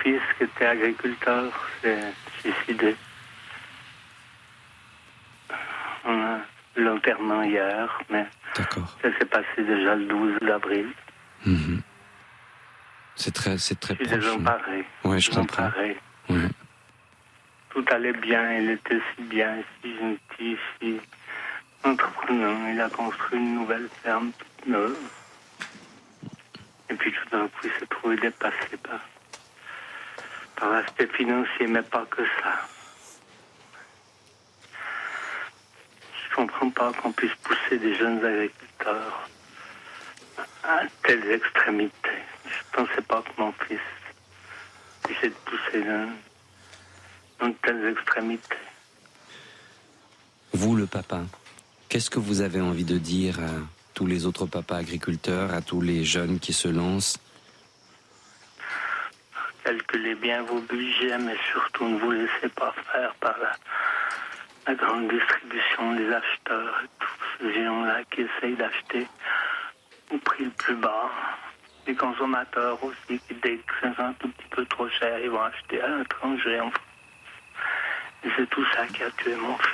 fils qui était agriculteur s'est suicidé. On a eu l'enterrement hier, mais D'accord. ça s'est passé déjà le 12 avril. C'est très Je suis proche. désemparé. Ouais, je comprends. Ouais. Tout allait bien, il était si bien, si gentil, si entreprenant. Il a construit une nouvelle ferme toute neuve. Et puis tout d'un coup, il s'est trouvé dépassé par l'aspect financier, mais pas que ça. Je comprends pas qu'on puisse pousser des jeunes agriculteurs à telles extrémités. Je pensais pas que mon fils puisse être poussé dans telles extrémités. Vous, le papa, qu'est-ce que vous avez envie de dire à tous les autres papas agriculteurs, à tous les jeunes qui se lancent? Calculez bien vos budgets, mais surtout ne vous laissez pas faire par la grande distribution, les acheteurs et tous ces géants-là qui essayent d'acheter au prix le plus bas. Les consommateurs aussi qui, dès que c'est un tout petit peu trop cher, ils vont acheter à l'étranger en France. Et c'est tout ça qui a tué mon fils.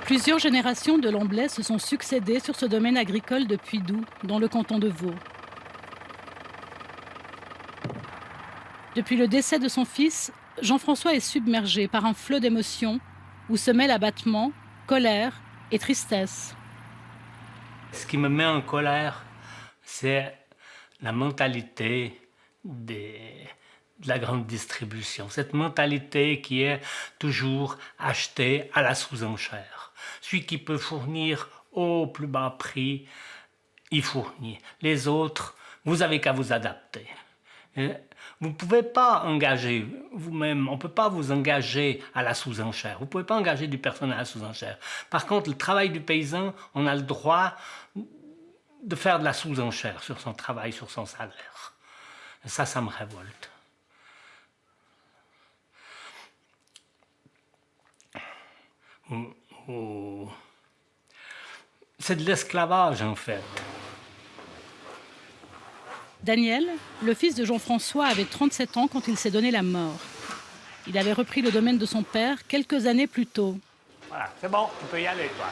Plusieurs générations de Lamblais se sont succédées sur ce domaine agricole de Puydou, dans le canton de Vaud. Depuis le décès de son fils, Jean-François est submergé par un flot d'émotions où se mêlent abattement, colère et tristesse. Ce qui me met en colère, c'est la mentalité de la grande distribution. Cette mentalité qui est toujours achetée à la sous-enchère. Celui qui peut fournir au plus bas prix, il fournit. Les autres, vous avez qu'à vous adapter. Vous ne pouvez pas engager vous-même, on ne peut pas vous engager à la sous-enchère. Vous ne pouvez pas engager du personnel à la sous-enchère. Par contre, le travail du paysan, on a le droit de faire de la sous-enchère sur son travail, sur son salaire. Et ça me révolte. C'est de l'esclavage, en fait. Daniel, le fils de Jean-François, avait 37 ans quand il s'est donné la mort. Il avait repris le domaine de son père quelques années plus tôt. Voilà, c'est bon, tu peux y aller, toi.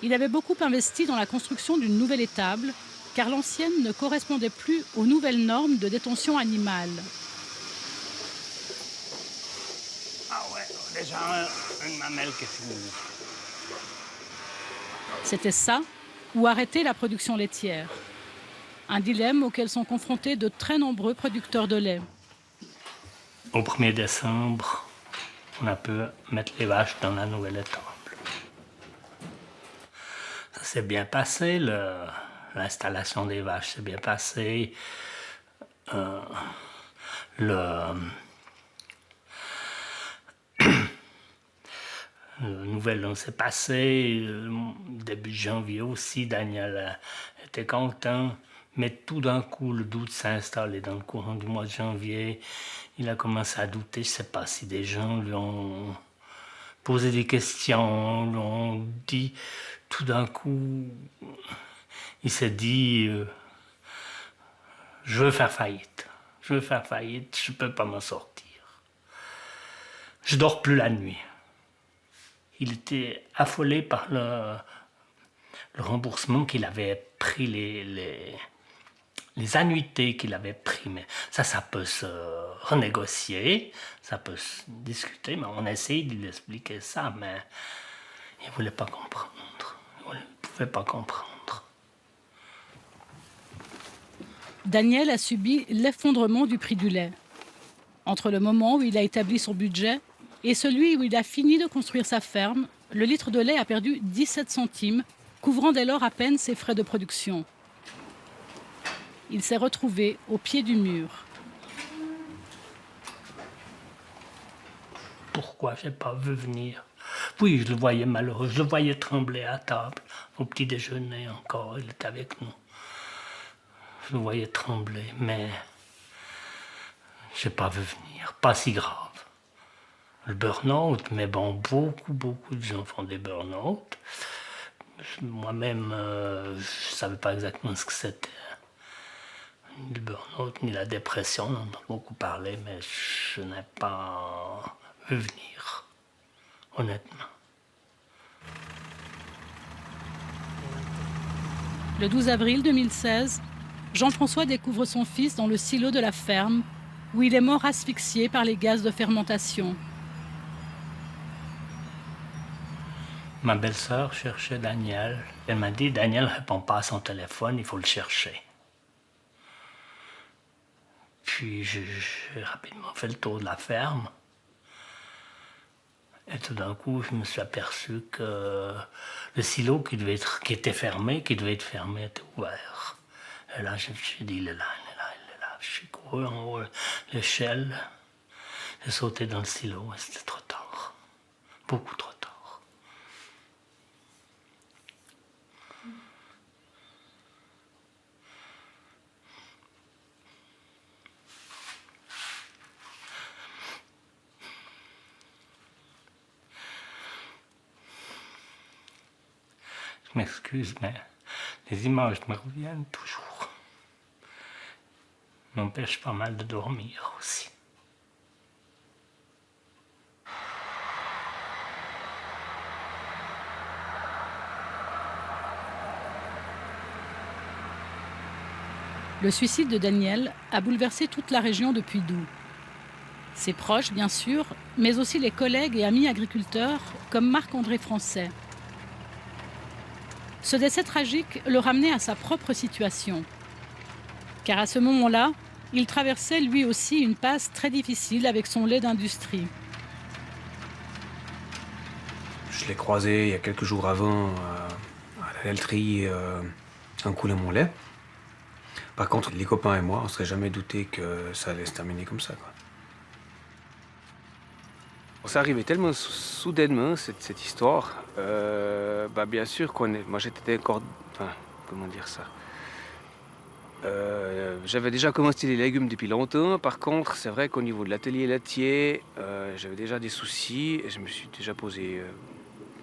Il avait beaucoup investi dans la construction d'une nouvelle étable, car l'ancienne ne correspondait plus aux nouvelles normes de détention animale. Ah ouais, déjà une mamelle qui est finie. C'était ça, ou arrêter la production laitière. Un dilemme auquel sont confrontés de très nombreux producteurs de lait. Au 1er décembre, on a pu mettre les vaches dans la nouvelle étable. Ça s'est bien passé, l'installation des vaches s'est bien passée. Le nouvel an s'est passé, début janvier aussi, Daniel était content. Mais tout d'un coup, le doute s'est installé dans le courant du mois de janvier. Il a commencé à douter, je ne sais pas si des gens lui ont posé des questions, lui ont dit. Tout d'un coup, il s'est dit, je veux faire faillite. Je veux faire faillite, je ne peux pas m'en sortir. Je dors plus la nuit. Il était affolé par le remboursement qu'il avait pris, les annuités qu'il avait pris. Mais ça peut se renégocier, ça peut se discuter, mais on essaye de lui expliquer ça, mais il ne voulait pas comprendre. Il ne pouvait pas comprendre. Daniel a subi l'effondrement du prix du lait. Entre le moment où il a établi son budget et celui où il a fini de construire sa ferme, le litre de lait a perdu 17 centimes, couvrant dès lors à peine ses frais de production. Il s'est retrouvé au pied du mur. pourquoi je n'ai pas vu venir. Oui, je le voyais malheureux, je le voyais trembler à table. Au petit déjeuner encore, il était avec nous. Je le voyais trembler, mais je n'ai pas vu venir, pas si grave. Le burn-out, mais bon, beaucoup de gens font des burn-out. Moi-même, je ne savais pas exactement ce que c'était. Ni le burn-out, ni la dépression, on en a beaucoup parlé, mais je n'ai pas vu venir, honnêtement. Le 12 avril 2016, Jean-François découvre son fils dans le silo de la ferme, où il est mort asphyxié par les gaz de fermentation. Ma belle-sœur cherchait Daniel. Elle m'a dit, Daniel ne répond pas à son téléphone, il faut le chercher. Puis j'ai rapidement fait le tour de la ferme. Et tout d'un coup, je me suis aperçu que le silo qui était fermé, était ouvert. Et là, j'ai dit, il est là. Je suis couru en haut de l'échelle. J'ai sauté dans le silo et c'était trop tard. Beaucoup trop tard. Je m'excuse, mais les images me reviennent toujours. M'empêche pas mal de dormir aussi. Le suicide de Daniel a bouleversé toute la région de Puy-Doux. Ses proches, bien sûr, mais aussi les collègues et amis agriculteurs comme Marc-André Français. Ce décès tragique le ramenait à sa propre situation. Car à ce moment-là, il traversait lui aussi une passe très difficile avec son lait d'industrie. Je l'ai croisé il y a quelques jours avant à la laiterie en coulant mon lait. Par contre, les copains et moi, on ne serait jamais douté que ça allait se terminer comme ça, quoi. Ça arrivait tellement soudainement, cette histoire. Bien sûr moi j'étais encore... Enfin, comment dire ça, j'avais déjà commencé les légumes depuis longtemps. Par contre, c'est vrai qu'au niveau de l'atelier laitier, j'avais déjà des soucis et je me suis déjà posé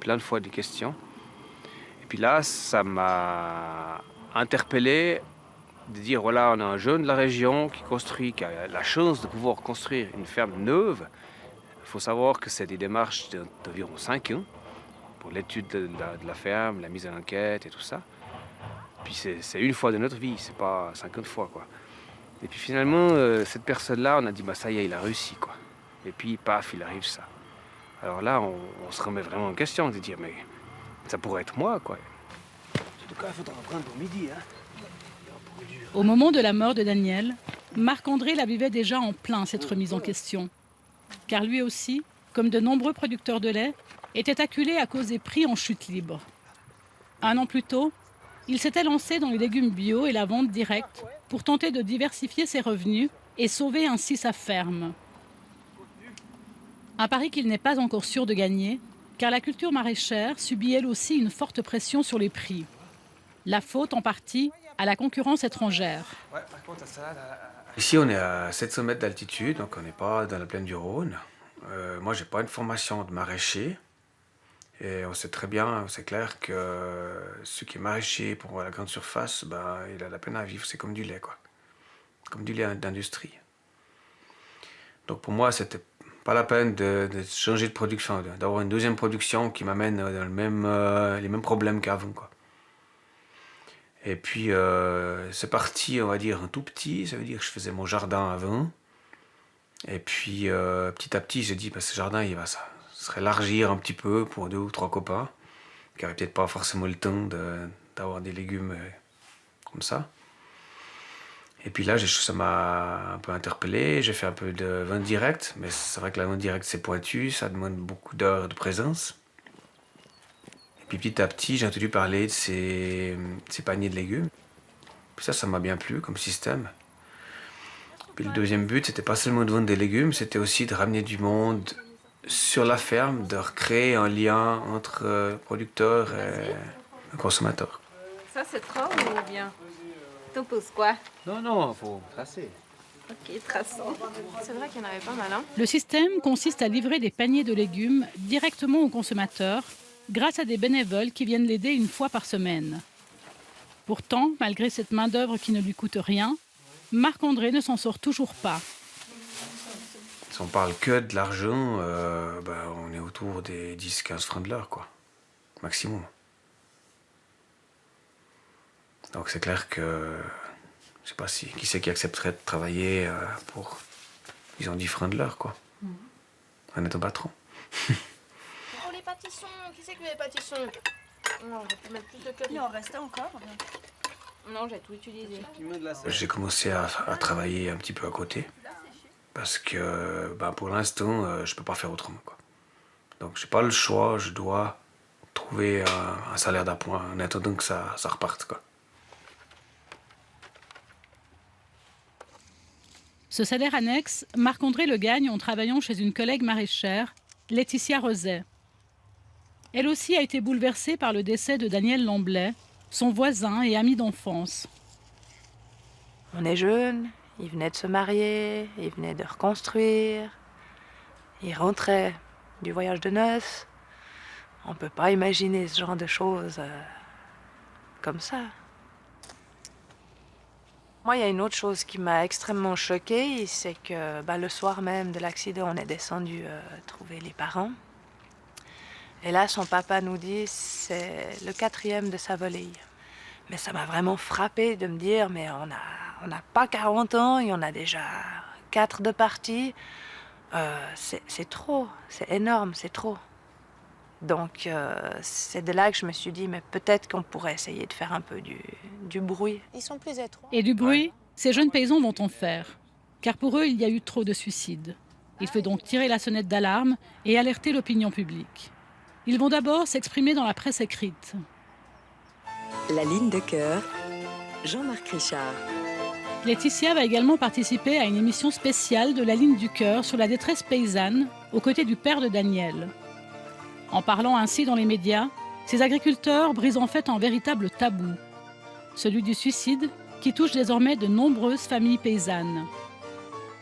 plein de fois des questions. Et puis là, ça m'a interpellé de dire, voilà, on a un jeune de la région qui a la chance de pouvoir construire une ferme neuve. Il faut savoir que c'est des démarches d'environ 5 ans pour l'étude de la ferme, la mise en enquête et tout ça. Puis c'est une fois de notre vie, c'est pas 50 fois, quoi. Et puis finalement, cette personne-là, on a dit, ça y est, il a réussi, quoi. Et puis, paf, il arrive ça. Alors là, on se remet vraiment en question de dire, mais ça pourrait être moi, quoi. En tout cas, il faudra prendre pour midi, hein. Au moment de la mort de Daniel, Marc-André la vivait déjà en plein, cette remise en question. Car lui aussi, comme de nombreux producteurs de lait, était acculé à cause des prix en chute libre. 1 an plus tôt, il s'était lancé dans les légumes bio et la vente directe pour tenter de diversifier ses revenus et sauver ainsi sa ferme. Un pari qu'il n'est pas encore sûr de gagner, car la culture maraîchère subit elle aussi une forte pression sur les prix. La faute en partie à la concurrence étrangère. Ici, on est à 700 mètres d'altitude, donc on n'est pas dans la plaine du Rhône. Moi, j'ai pas une formation de maraîcher. Et on sait très bien, c'est clair que ce qui est maraîcher pour la grande surface, il a la peine à vivre. C'est comme du lait, quoi. Comme du lait d'industrie. Donc pour moi, c'était pas la peine de changer de production, d'avoir une deuxième production qui m'amène dans les mêmes problèmes qu'avant, quoi. Et puis, c'est parti, on va dire, un tout petit. Ça veut dire que je faisais mon jardin avant. Et puis, petit à petit, j'ai dit, ce jardin, il va se élargir un petit peu pour 2 ou 3 copains qui n'avaient peut-être pas forcément le temps d'avoir des légumes comme ça. Et puis là, ça m'a un peu interpellé. J'ai fait un peu de vente directe. Mais c'est vrai que la vente directe, c'est pointu. Ça demande beaucoup d'heures de présence. Puis petit à petit, j'ai entendu parler de ces paniers de légumes. Puis ça m'a bien plu comme système. Puis le deuxième but, c'était pas seulement de vendre des légumes, c'était aussi de ramener du monde sur la ferme, de recréer un lien entre producteur et consommateur. Ça, c'est trop ou bien? T'en poses quoi? Non, faut tracer. Ok, traçons. C'est vrai qu'il y en avait pas mal, hein? Le système consiste à livrer des paniers de légumes directement aux consommateurs grâce à des bénévoles qui viennent l'aider une fois par semaine. Pourtant, malgré cette main-d'œuvre qui ne lui coûte rien, Marc-André ne s'en sort toujours pas. Si on parle que de l'argent, on est autour des 10-15 francs de l'heure, quoi. Maximum. Donc c'est clair que je sais pas qui c'est qui accepterait de travailler pour, ils ont 10 francs de l'heure, quoi. On est au patron. Oh, les pâtissons, qui c'est qui veut les pâtissons? Non, on va plus mettre plus de curry. Il en restait encore? Non, j'ai tout utilisé. J'ai commencé à travailler un petit peu à côté. Parce que pour l'instant, je peux pas faire autrement, quoi. Donc j'ai pas le choix, je dois trouver un salaire d'appoint en attendant que ça reparte, quoi. Ce salaire annexe, Marc-André le gagne en travaillant chez une collègue maraîchère, Laetitia Roset. Elle aussi a été bouleversée par le décès de Daniel Lamblay, son voisin et ami d'enfance. On est jeunes, il venait de se marier, il venait de reconstruire, il rentrait du voyage de noces. On ne peut pas imaginer ce genre de choses comme ça. Moi, il y a une autre chose qui m'a extrêmement choquée, c'est que le soir même de l'accident, on est descendu trouver les parents. Et là, son papa nous dit c'est le 4e de sa volée. Mais ça m'a vraiment frappée de me dire, mais on n'a pas 40 ans, il y en a déjà 4 de partis. C'est trop, c'est énorme, c'est trop. Donc, c'est de là que je me suis dit, mais peut-être qu'on pourrait essayer de faire un peu du bruit. Ils sont plus étroits. Et du bruit, ces jeunes paysans vont en faire. Car pour eux, il y a eu trop de suicides. Il faut donc tirer la sonnette d'alarme et alerter l'opinion publique. Ils vont d'abord s'exprimer dans la presse écrite. La ligne de cœur, Jean-Marc Richard. Laetitia va également participer à une émission spéciale de la ligne du cœur sur la détresse paysanne, aux côtés du père de Daniel. En parlant ainsi dans les médias, ces agriculteurs brisent en fait un véritable tabou, celui du suicide qui touche désormais de nombreuses familles paysannes.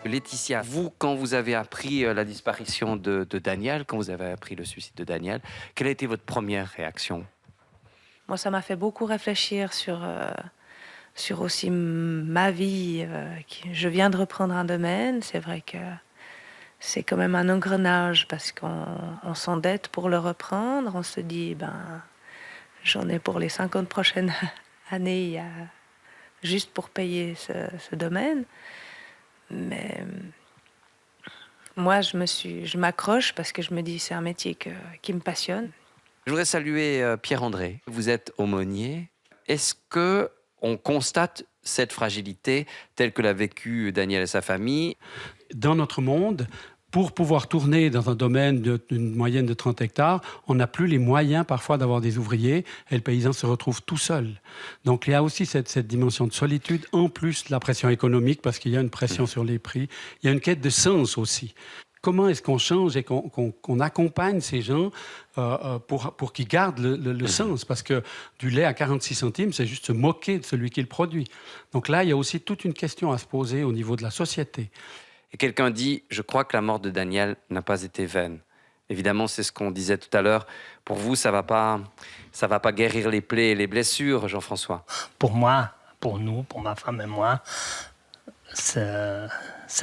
Laetitia, vous, quand vous avez appris la disparition de Daniel, quand vous avez appris le suicide de Daniel, quelle a été votre première réaction? Moi, ça m'a fait beaucoup réfléchir sur aussi ma vie. Je viens de reprendre un domaine. C'est vrai que c'est quand même un engrenage parce qu'on s'endette pour le reprendre. On se dit, j'en ai pour les 50 prochaines années juste pour payer ce domaine. Mais moi, je m'accroche parce que je me dis c'est un métier qui me passionne. Je voudrais saluer Pierre-André. Vous êtes aumônier. Est-ce qu'on constate cette fragilité telle que l'a vécue Daniel et sa famille? Dans notre monde, pour pouvoir tourner dans un domaine d'une moyenne de 30 hectares, on n'a plus les moyens parfois d'avoir des ouvriers et le paysan se retrouve tout seul. Donc il y a aussi cette dimension de solitude, en plus de la pression économique, parce qu'il y a une pression sur les prix. Il y a une quête de sens aussi. Comment est-ce qu'on change et qu'on accompagne ces gens pour qu'ils gardent le sens? Parce que du lait à 46 centimes, c'est juste se moquer de celui qui le produit. Donc là, il y a aussi toute une question à se poser au niveau de la société. Et quelqu'un dit, je crois que la mort de Daniel n'a pas été vaine. Évidemment, c'est ce qu'on disait tout à l'heure. Pour vous, ça va pas guérir les plaies et les blessures, Jean-François. Pour moi, pour nous, pour ma femme et moi, c'est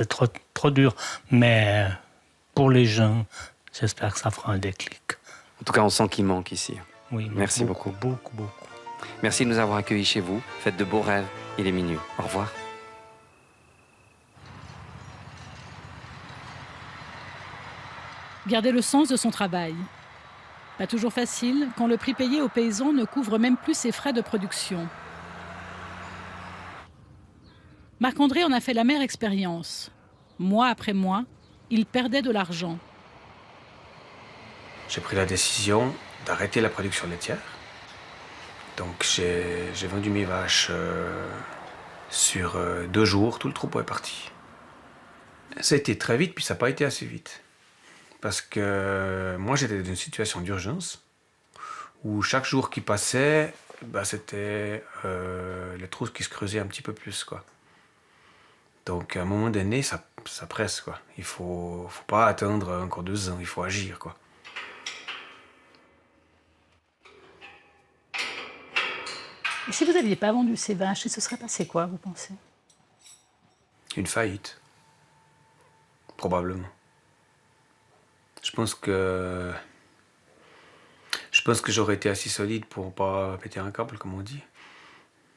trop dur. Mais pour les gens, j'espère que ça fera un déclic. En tout cas, on sent qu'il manque ici. Oui, merci beaucoup. Beaucoup. Merci de nous avoir accueillis chez vous. Faites de beaux rêves. Il est minuit. Au revoir. Garder le sens de son travail. Pas toujours facile quand le prix payé aux paysans ne couvre même plus ses frais de production. Marc-André en a fait l'amère expérience. Mois après mois, il perdait de l'argent. J'ai pris la décision d'arrêter la production laitière. Donc j'ai vendu mes vaches sur 2 jours, tout le troupeau est parti. Ça a été très vite, puis ça n'a pas été assez vite. parce que moi j'étais dans une situation d'urgence où chaque jour qui passait, c'était les trous qui se creusaient un petit peu plus, quoi. Donc à un moment donné, ça presse, quoi. Il faut pas attendre encore 2 ans, il faut agir, quoi. Et si vous n'aviez pas vendu ces vaches, il se serait passé quoi, vous pensez? Une faillite. Probablement. Je pense que j'aurais été assez solide pour pas péter un câble, comme on dit.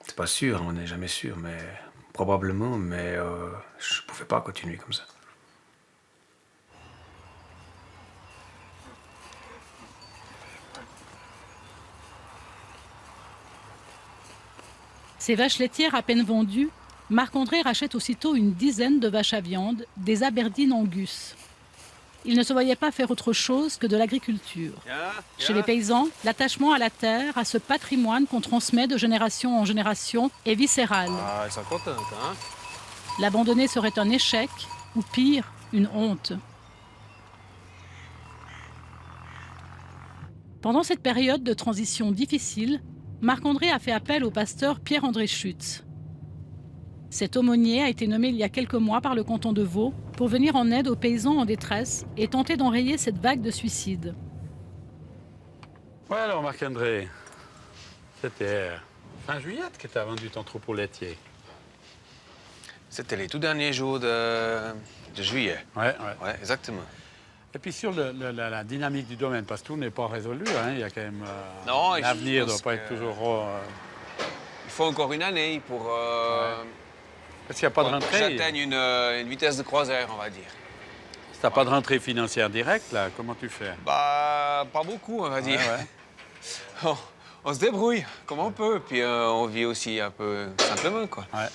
C'est pas sûr, on n'est jamais sûr, mais probablement, mais je pouvais pas continuer comme ça. Ces vaches laitières à peine vendues, Marc-André rachète aussitôt une dizaine de vaches à viande, des Aberdeen Angus. Il ne se voyait pas faire autre chose que de l'agriculture. Chez les paysans, l'attachement à la terre, à ce patrimoine qu'on transmet de génération en génération, est viscéral. Ah, elles sont contentes, hein? L'abandonner serait un échec, ou pire, une honte. Pendant cette période de transition difficile, Marc-André a fait appel au pasteur Pierre-André Schütz. Cet aumônier a été nommé il y a quelques mois par le canton de Vaud pour venir en aide aux paysans en détresse et tenter d'enrayer cette vague de suicides. Ouais, alors Marc-André, c'était fin juillet que tu as vendu ton troupeau laitier. C'était les tout derniers jours de juillet. Ouais. Ouais, exactement. Et puis sur la dynamique du domaine, parce que tout n'est pas résolu, hein, il y a quand même... Non, l'avenir ne doit pense pas être que- toujours... Il faut encore une année pour Parce qu'il n'y a pas de que rentrée. j'atteigne une vitesse de croisière, on va dire. Si tu n'as pas de rentrée financière directe, là, comment tu fais? Bah, pas beaucoup, on va dire. Ouais. On se débrouille comme on peut, puis on vit aussi un peu simplement, quoi. Ouais.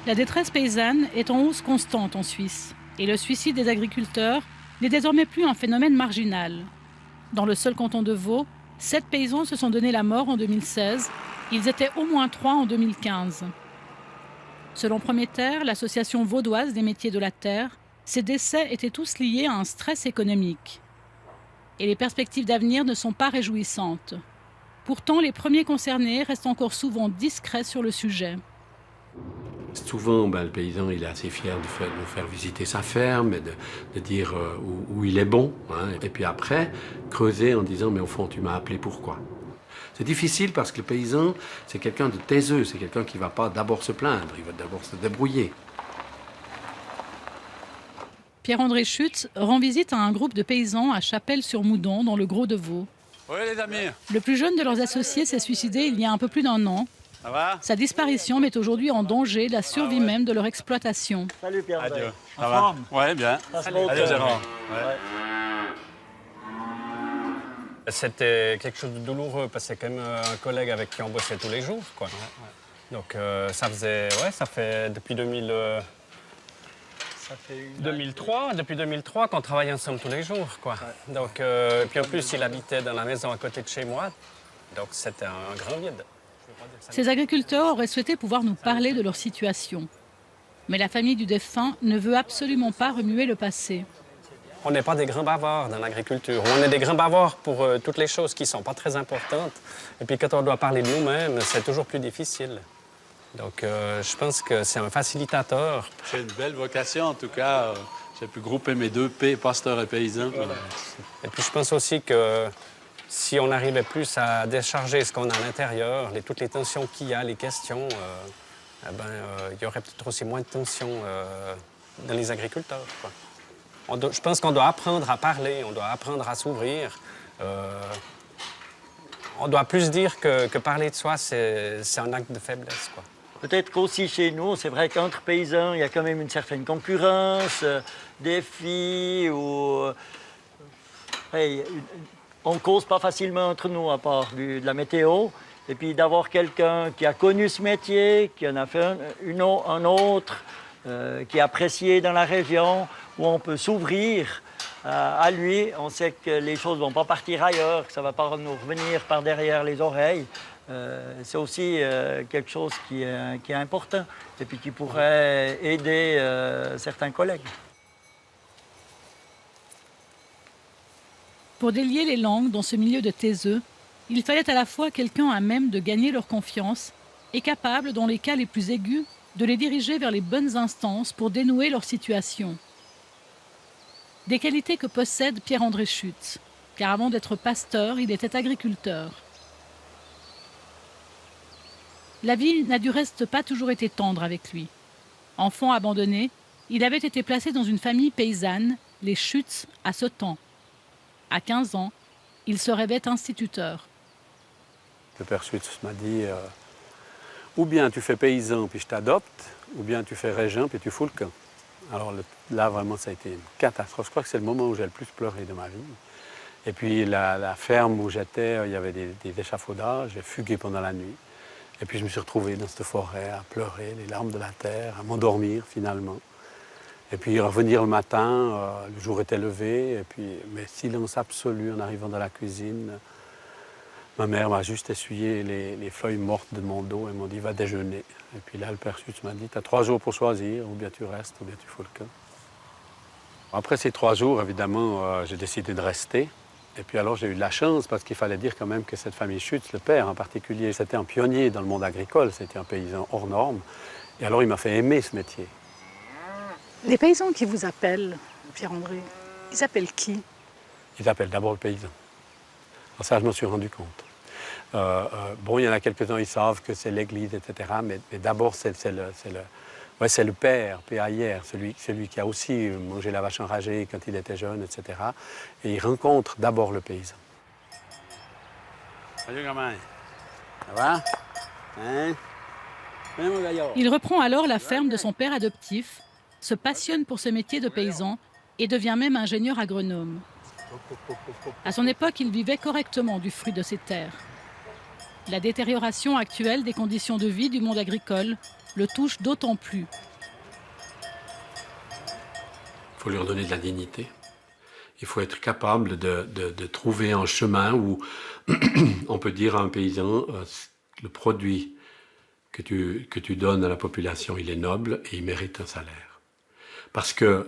La détresse paysanne est en hausse constante en Suisse et le suicide des agriculteurs n'est désormais plus un phénomène marginal. Dans le seul canton de Vaud, 7 paysans se sont donné la mort en 2016. Ils étaient au moins 3 en 2015. Selon Prométhère, l'association vaudoise des métiers de la terre, ces décès étaient tous liés à un stress économique. Et les perspectives d'avenir ne sont pas réjouissantes. Pourtant, les premiers concernés restent encore souvent discrets sur le sujet. Souvent, le paysan il est assez fier de nous faire visiter sa ferme et de dire où il est bon. Hein. Et puis après, creuser en disant « mais au fond, tu m'as appelé pourquoi ?» C'est difficile parce que le paysan, c'est quelqu'un de taiseux, c'est quelqu'un qui ne va pas d'abord se plaindre, il va d'abord se débrouiller. Pierre-André Schütz rend visite à un groupe de paysans à Chapelle-sur-Moudon, dans le Gros de Vaud. Oui, les amis. Le plus jeune de leurs associés s'est suicidé il y a un peu plus d'1 an. Ça va? Sa disparition met aujourd'hui en danger la survie même de leur exploitation. Salut Pierre-André. Adieu. Ça va? Ouais, bien. Adieu, Gérard. Ouais. C'était quelque chose de douloureux parce que c'est quand même un collègue avec qui on bossait tous les jours, quoi. Donc ça fait depuis 2003 qu'on travaille ensemble tous les jours, quoi. Donc puis en plus il habitait dans la maison à côté de chez moi, donc c'était un grand vide. Ces agriculteurs auraient souhaité pouvoir nous parler de leur situation. Mais la famille du défunt ne veut absolument pas remuer le passé. On n'est pas des grands bavards dans l'agriculture. On est des grands bavards pour toutes les choses qui ne sont pas très importantes. Et puis quand on doit parler de nous-mêmes, c'est toujours plus difficile. Donc je pense que c'est un facilitateur. J'ai une belle vocation, en tout cas. J'ai pu grouper mes 2 P, pasteur et paysan. Voilà. Et puis je pense aussi que si on arrivait plus à décharger ce qu'on a à l'intérieur, toutes les tensions qu'il y a, les questions, il y aurait peut-être aussi moins de tensions dans les agriculteurs, quoi. Je pense qu'on doit apprendre à parler, on doit apprendre à s'ouvrir. On doit plus dire que parler de soi, c'est un acte de faiblesse, quoi. Peut-être qu'aussi chez nous, c'est vrai qu'entre paysans, il y a quand même une certaine concurrence, défis, ou... on ne cause pas facilement entre nous, à part de la météo. Et puis d'avoir quelqu'un qui a connu ce métier, qui en a fait un autre, qui est apprécié dans la région, où on peut s'ouvrir à lui. On sait que les choses ne vont pas partir ailleurs, que ça ne va pas nous revenir par derrière les oreilles. C'est aussi quelque chose qui est important et puis qui pourrait aider certains collègues. Pour délier les langues dans ce milieu de taiseux, il fallait à la fois quelqu'un à même de gagner leur confiance et capable, dans les cas les plus aigus, de les diriger vers les bonnes instances pour dénouer leur situation. Des qualités que possède Pierre-André Schütz, car avant d'être pasteur, il était agriculteur. La vie n'a du reste pas toujours été tendre avec lui. Enfant abandonné, il avait été placé dans une famille paysanne, les Schütz, à Setan. À 15 ans, il se rêvait instituteur. Le père Schütz m'a dit ou bien tu fais paysan puis je t'adopte, ou bien tu fais régent puis tu fous le camp. Alors là, vraiment, ça a été une catastrophe. Je crois que c'est le moment où j'ai le plus pleuré de ma vie. Et puis la ferme où j'étais, il y avait des échafaudages, j'ai fugué pendant la nuit. Et puis je me suis retrouvé dans cette forêt à pleurer, les larmes de la terre, à m'endormir finalement. Et puis revenir le matin, le jour était levé, et puis mais silence absolu en arrivant dans la cuisine. Ma mère m'a juste essuyé les feuilles mortes de mon dos et m'a dit « va déjeuner ». Et puis là, le père Schütz m'a dit « tu as 3 jours pour choisir, ou bien tu restes, ou bien tu fous le camp ». Après ces 3 jours, évidemment, j'ai décidé de rester. Et puis alors j'ai eu de la chance parce qu'il fallait dire quand même que cette famille Schütz, le père en particulier, c'était un pionnier dans le monde agricole, c'était un paysan hors norme. Et alors il m'a fait aimer ce métier. Les paysans qui vous appellent, Pierre-André, ils appellent qui? Ils appellent d'abord le paysan. Alors ça, je m'en suis rendu compte. Bon, il y en a quelques-uns, ils savent que c'est l'église, etc. Mais d'abord, c'est le père, P.A.I.R., celui qui a aussi mangé la vache enragée quand il était jeune, etc. Et il rencontre d'abord le paysan. Salut, gamin. Ça va? Hein? Il reprend alors la ferme de son père adoptif, se passionne pour ce métier de paysan et devient même ingénieur agronome. À son époque, il vivait correctement du fruit de ses terres. La détérioration actuelle des conditions de vie du monde agricole le touche d'autant plus. Il faut leur donner de la dignité. Il faut être capable de trouver un chemin où on peut dire à un paysan le produit que tu donnes à la population, il est noble et il mérite un salaire. Parce que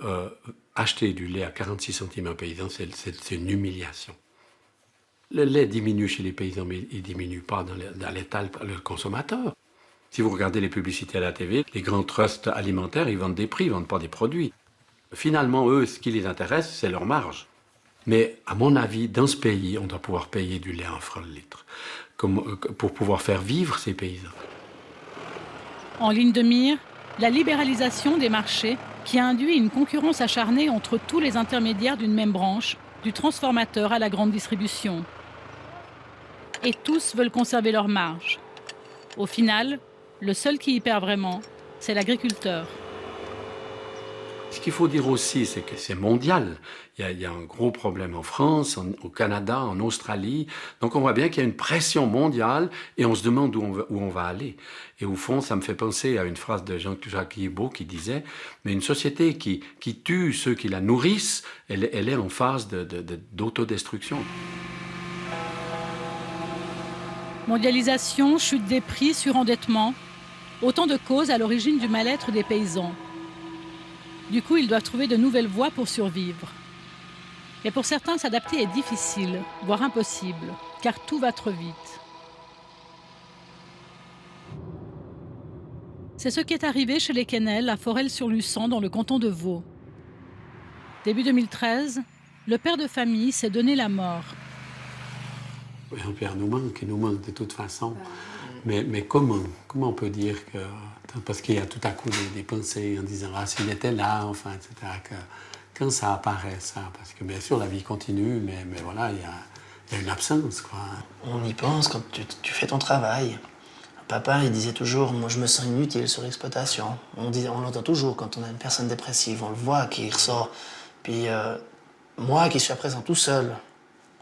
acheter du lait à 46 centimes à un paysan, c'est une humiliation. Le lait diminue chez les paysans, mais il ne diminue pas dans l'étal le consommateur. Si vous regardez les publicités à la TV, les grands trusts alimentaires, ils vendent des prix, ils ne vendent pas des produits. Finalement, eux, ce qui les intéresse, c'est leur marge. Mais à mon avis, dans ce pays, on doit pouvoir payer du lait à 1 franc le litre pour pouvoir faire vivre ces paysans. En ligne de mire, la libéralisation des marchés qui a induit une concurrence acharnée entre tous les intermédiaires d'une même branche, du transformateur à la grande distribution. Et tous veulent conserver leur marge. Au final, le seul qui y perd vraiment, c'est l'agriculteur. Ce qu'il faut dire aussi, c'est que c'est mondial. Il y a un gros problème en France, au Canada, en Australie. Donc on voit bien qu'il y a une pression mondiale et on se demande où on va aller. Et au fond, ça me fait penser à une phrase de Jean-Jacques Guilbeault qui disait « Mais une société qui tue ceux qui la nourrissent, elle est en phase d'autodestruction. » Mondialisation, chute des prix, surendettement, autant de causes à l'origine du mal-être des paysans. Du coup, ils doivent trouver de nouvelles voies pour survivre. Mais pour certains, s'adapter est difficile, voire impossible, car tout va trop vite. C'est ce qui est arrivé chez les Quesnel à Forel-sur-Luçon, dans le canton de Vaud. Début 2013, le père de famille s'est donné la mort. Oui, un père nous manque, il nous manque de toute façon. Mais comment on peut dire que... Parce qu'il y a tout à coup des pensées en disant « Ah, s'il était là, enfin, etc. » Quand ça apparaît, ça, parce que bien sûr, la vie continue, mais voilà, il y a une absence, quoi. On y pense quand tu fais ton travail. Papa, il disait toujours « Moi, je me sens inutile sur l'exploitation. » On l'entend toujours quand on a une personne dépressive, on le voit qui ressort. Puis moi, qui suis à présent tout seul,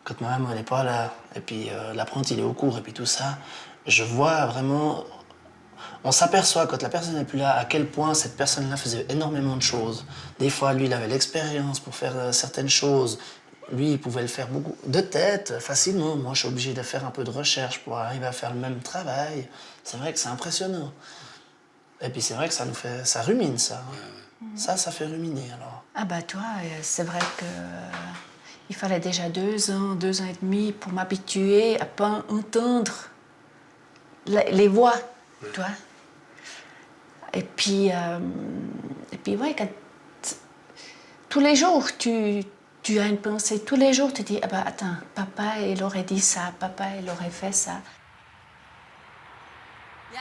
quand ma maman n'est pas là, et puis l'apprenti, il est au cours, et puis tout ça, je vois vraiment... On s'aperçoit, quand la personne n'est plus là, à quel point cette personne-là faisait énormément de choses. Des fois, lui, il avait l'expérience pour faire certaines choses. Lui, il pouvait le faire beaucoup de tête, facilement. Moi, je suis obligé de faire un peu de recherche pour arriver à faire le même travail. C'est vrai que c'est impressionnant. Et puis, c'est vrai que ça rumine, ça. Ça fait ruminer, alors. Ah bah toi, c'est vrai que il fallait déjà 2 ans, 2 ans et demi pour m'habituer à pas entendre les voix, tu vois. Et puis ouais, tous les jours, tu as une pensée, tous les jours, tu te dis, ah bah attends, papa, il aurait dit ça, papa, il aurait fait ça. Ya?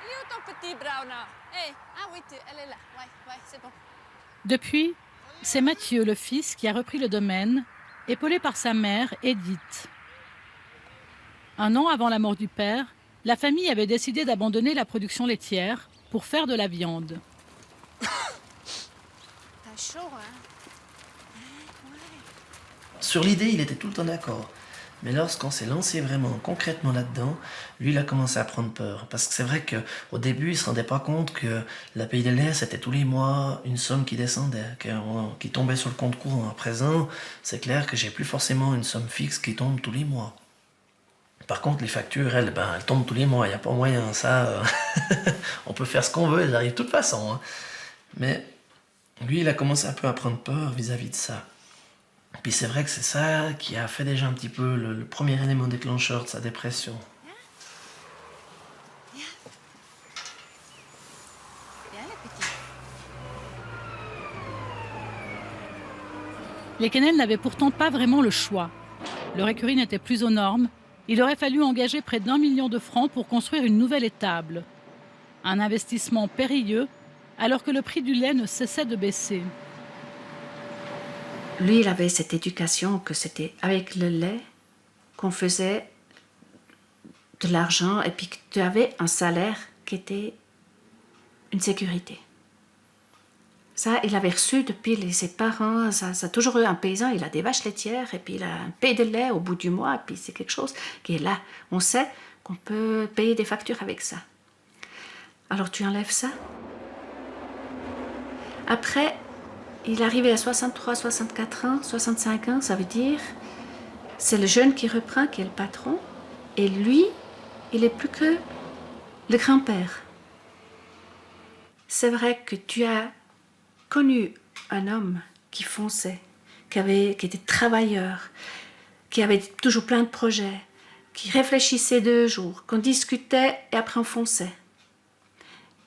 Il est où ton petit Brauna? Eh, ah oui, elle est là. Ouais, c'est bon. Depuis, c'est Mathieu, le fils, qui a repris le domaine, épaulé par sa mère, Edith. 1 an avant la mort du père, la famille avait décidé d'abandonner la production laitière pour faire de la viande. T'as chaud, hein? Sur l'idée, il était tout le temps d'accord. Mais lorsqu'on s'est lancé vraiment concrètement là-dedans, lui, il a commencé à prendre peur. Parce que c'est vrai qu'au début, il ne se rendait pas compte que la paye de lait, c'était tous les mois une somme qui descendait, qui tombait sur le compte courant. À présent, c'est clair que j'ai plus forcément une somme fixe qui tombe tous les mois. Par contre, les factures, elles tombent tous les mois, il n'y a pas moyen. Ça, on peut faire ce qu'on veut, elles arrivent de toute façon. Hein. Mais lui, il a commencé un peu à prendre peur vis-à-vis de ça. Puis c'est vrai que c'est ça qui a fait déjà un petit peu le premier élément déclencheur de sa dépression. Les Quesnel n'avaient pourtant pas vraiment le choix. Leur écurie n'était plus aux normes. Il aurait fallu engager près d'1 million de francs pour construire une nouvelle étable. Un investissement périlleux, alors que le prix du lait ne cessait de baisser. Lui, il avait cette éducation que c'était avec le lait qu'on faisait de l'argent et puis que tu avais un salaire qui était une sécurité. Ça, il avait reçu depuis ses parents. Ça a toujours eu un paysan. Il a des vaches laitières et puis il a un paye de lait au bout du mois. Et puis c'est quelque chose qui est là. On sait qu'on peut payer des factures avec ça. Alors tu enlèves ça. Après, il est arrivé à 63, 64 ans, 65 ans, ça veut dire c'est le jeune qui reprend, qui est le patron. Et lui, il est plus que le grand-père. C'est vrai que tu as connu un homme qui fonçait, qui était travailleur, qui avait toujours plein de projets, qui réfléchissait 2 jours, qu'on discutait et après on fonçait.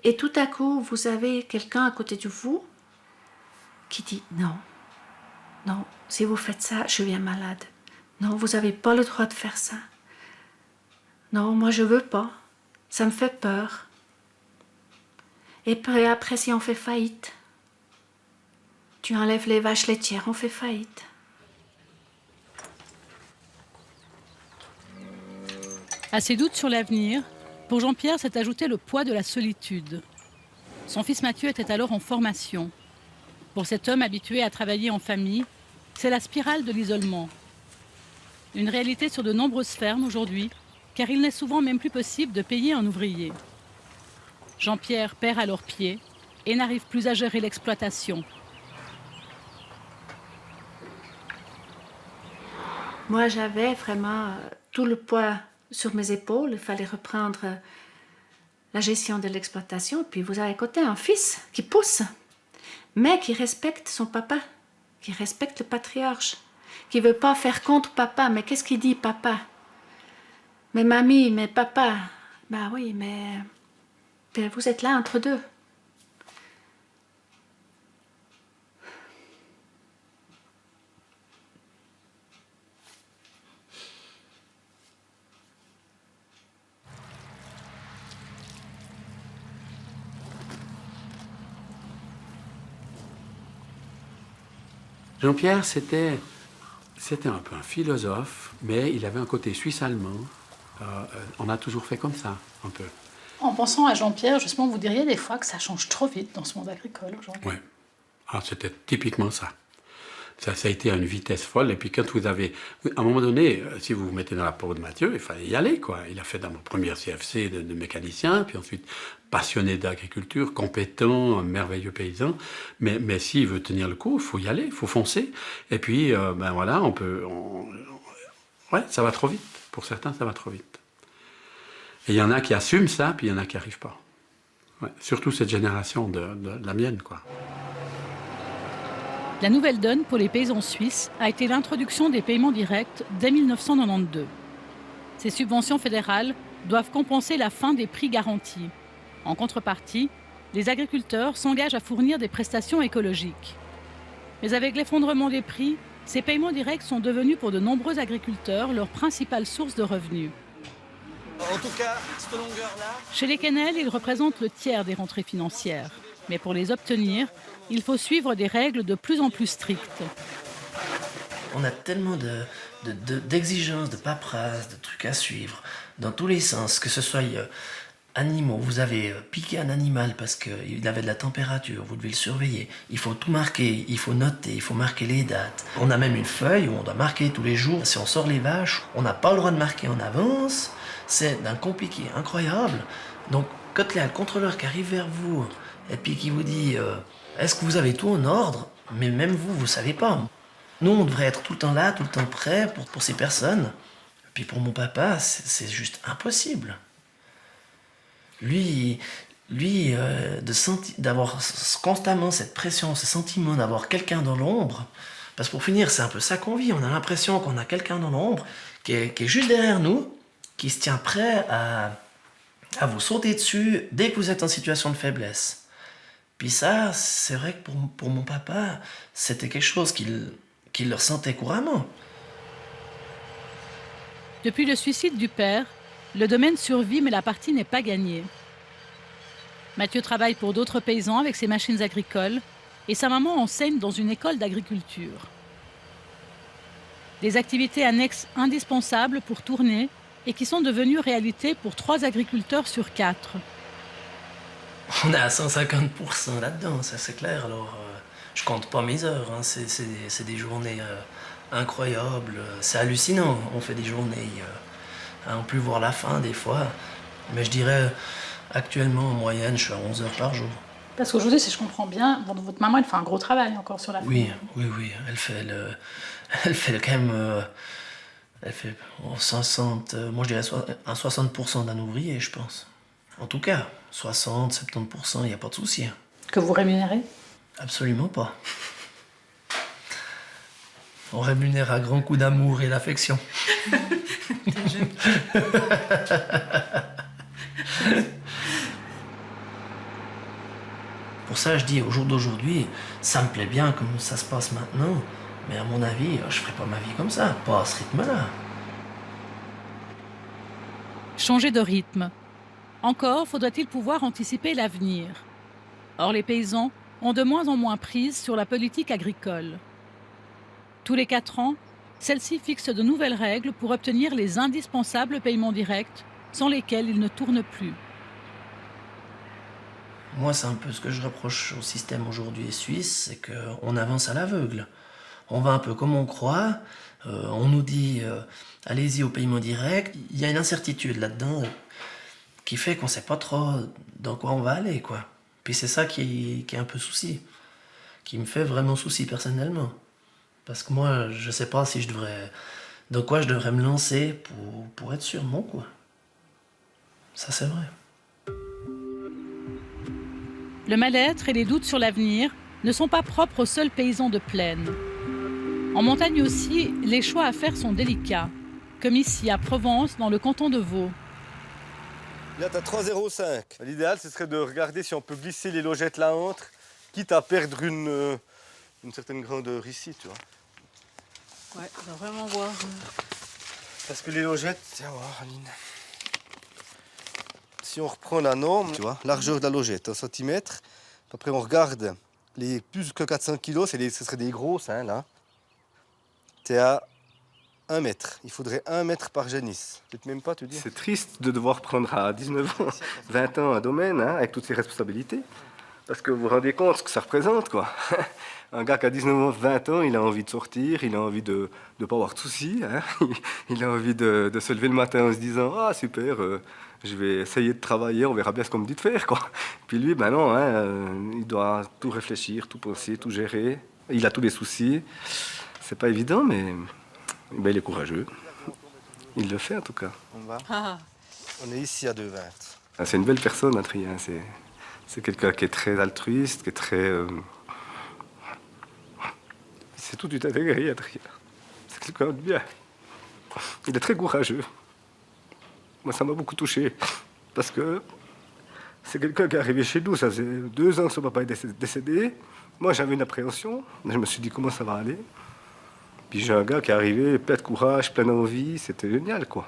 Et tout à coup, vous avez quelqu'un à côté de vous qui dit non, non, si vous faites ça, je viens malade. Non, vous n'avez pas le droit de faire ça. Non, moi je veux pas, ça me fait peur. Et puis après, si on fait faillite, tu enlèves les vaches laitières, on fait faillite. À ses doutes sur l'avenir, pour Jean-Pierre s'est ajouté le poids de la solitude. Son fils Mathieu était alors en formation. Pour cet homme habitué à travailler en famille, c'est la spirale de l'isolement. Une réalité sur de nombreuses fermes aujourd'hui, car il n'est souvent même plus possible de payer un ouvrier. Jean-Pierre perd alors pied et n'arrive plus à gérer l'exploitation. Moi, j'avais vraiment tout le poids sur mes épaules. Il fallait reprendre la gestion de l'exploitation. Puis vous avez à côté un fils qui pousse, mais qui respecte son papa, qui respecte le patriarche, qui ne veut pas faire contre papa. Mais qu'est-ce qu'il dit, papa? Mais mamie, mais papa. Bah oui, mais vous êtes là entre deux. Jean-Pierre, c'était un peu un philosophe, mais il avait un côté suisse-allemand. On a toujours fait comme ça, un peu. En pensant à Jean-Pierre, justement, vous diriez des fois que ça change trop vite dans ce monde agricole aujourd'hui. Oui. Alors, c'était typiquement ça. Ça a été à une vitesse folle. Et puis, quand vous avez... À un moment donné, si vous vous mettez dans la peau de Mathieu, il fallait y aller, quoi. Il a fait dans mon premier CFC de mécanicien, puis ensuite passionné d'agriculture, compétent, un merveilleux paysan. Mais s'il veut tenir le coup, il faut y aller, il faut foncer. Et puis, ben voilà, ouais, ça va trop vite. Pour certains, ça va trop vite. Et il y en a qui assument ça, puis il y en a qui n'y arrivent pas. Ouais. Surtout cette génération de la mienne, quoi. La nouvelle donne pour les paysans suisses a été l'introduction des paiements directs dès 1992. Ces subventions fédérales doivent compenser la fin des prix garantis. En contrepartie, les agriculteurs s'engagent à fournir des prestations écologiques. Mais avec l'effondrement des prix, ces paiements directs sont devenus pour de nombreux agriculteurs leur principale source de revenus. En tout cas, cette longueur-là... Chez les Kennel, ils représentent le tiers des rentrées financières. Mais pour les obtenir, il faut suivre des règles de plus en plus strictes. On a tellement d'exigences, de paperasse, de trucs à suivre, dans tous les sens, que ce soit animaux, vous avez piqué un animal parce qu'il avait de la température, vous devez le surveiller, il faut tout marquer, il faut noter, il faut marquer les dates. On a même une feuille où on doit marquer tous les jours, si on sort les vaches, on n'a pas le droit de marquer en avance, c'est d'un compliqué incroyable. Donc quand il y a le contrôleur qui arrive vers vous et puis qui vous dit est-ce que vous avez tout en ordre, mais même vous, vous savez pas. Nous, on devrait être tout le temps là, tout le temps prêt pour ces personnes. Puis pour mon papa, c'est juste impossible. Lui, d'avoir constamment cette pression, ce sentiment d'avoir quelqu'un dans l'ombre, parce que pour finir, c'est un peu ça qu'on vit. On a l'impression qu'on a quelqu'un dans l'ombre qui est juste derrière nous, qui se tient prêt à vous sauter dessus dès que vous êtes en situation de faiblesse. Puis ça, c'est vrai que pour mon papa, c'était quelque chose qu'il le ressentait couramment. Depuis le suicide du père, le domaine survit, mais la partie n'est pas gagnée. Mathieu travaille pour d'autres paysans avec ses machines agricoles et sa maman enseigne dans une école d'agriculture. Des activités annexes indispensables pour tourner et qui sont devenues réalité pour 3 agriculteurs sur 4. On est à 150% là-dedans, ça c'est clair. Alors, je compte pas mes heures, hein. C'est des journées incroyables, c'est hallucinant. On fait des journées à ne plus voir la fin des fois. Mais je dirais, actuellement, en moyenne, je suis à 11 heures par jour. Parce qu'aujourd'hui, si je comprends bien, votre maman, elle fait un gros travail encore sur la ferme. Oui, elle fait quand même... elle fait 60, moi je dirais un 60% d'un ouvrier, je pense. En tout cas, 60, 70%, il n'y a pas de souci. Que vous rémunérez? Absolument pas. On rémunère à grands coups d'amour et d'affection. Pour ça, je dis, au jour d'aujourd'hui, ça me plaît bien comme ça se passe maintenant. Mais à mon avis, je ferai pas ma vie comme ça, pas à ce rythme-là. Changer de rythme. Encore faudrait-il pouvoir anticiper l'avenir. Or, les paysans ont de moins en moins prise sur la politique agricole. Tous les 4 ans, celle-ci fixe de nouvelles règles pour obtenir les indispensables paiements directs, sans lesquels ils ne tournent plus. Moi, c'est un peu ce que je reproche au système aujourd'hui suisse, c'est qu'on avance à l'aveugle. On va un peu comme on croit, on nous dit allez-y au paiement direct. Il y a une incertitude là-dedans qui fait qu'on ne sait pas trop dans quoi on va aller, quoi. Puis c'est ça qui est un peu souci, qui me fait vraiment souci personnellement. Parce que moi, je ne sais pas si dans quoi je devrais me lancer pour être sûr de mon coup. Ça, c'est vrai. Le mal-être et les doutes sur l'avenir ne sont pas propres aux seuls paysans de plaine. En montagne aussi, les choix à faire sont délicats, comme ici à Provence, dans le canton de Vaud. Là, tu as 3,05. L'idéal, ce serait de regarder si on peut glisser les logettes là entre, quitte à perdre une certaine grandeur ici, tu vois. Ouais, on va vraiment voir. Parce que les logettes, tiens, voir, Aline. Si on reprend la norme, tu vois, largeur de la logette, 1 cm. Après, on regarde les plus que 400 kg, ce seraient des grosses, hein, là. Tu es à 1 mètre. Il faudrait 1 mètre par génisse. Peut-être même pas, tu dis. C'est triste de devoir prendre à 19 ans, 20 ans un domaine, hein, avec toutes ses responsabilités. Parce que vous vous rendez compte ce que ça représente, quoi. Un gars qui a 19 ans, 20 ans, il a envie de sortir, il a envie de ne pas avoir de soucis. Hein. Il a envie de se lever le matin en se disant « Ah, super, je vais essayer de travailler, on verra bien ce qu'on me dit de faire. » quoi. Puis lui, ben non, hein, il doit tout réfléchir, tout penser, tout gérer. Il a tous les soucis. C'est pas évident, mais ben, il est courageux. Il le fait, en tout cas. On est ici à 2,20. C'est une belle personne, Adrien. C'est quelqu'un qui est très altruiste, qui est très... C'est tout intégré, Adrien. C'est quelqu'un de bien. Il est très courageux. Moi, ça m'a beaucoup touché. Parce que c'est quelqu'un qui est arrivé chez nous. Ça faisait 2 ans que son papa est décédé. Moi, j'avais une appréhension. Je me suis dit, comment ça va aller? Puis j'ai un gars qui est arrivé, plein de courage, plein d'envie. C'était génial, quoi.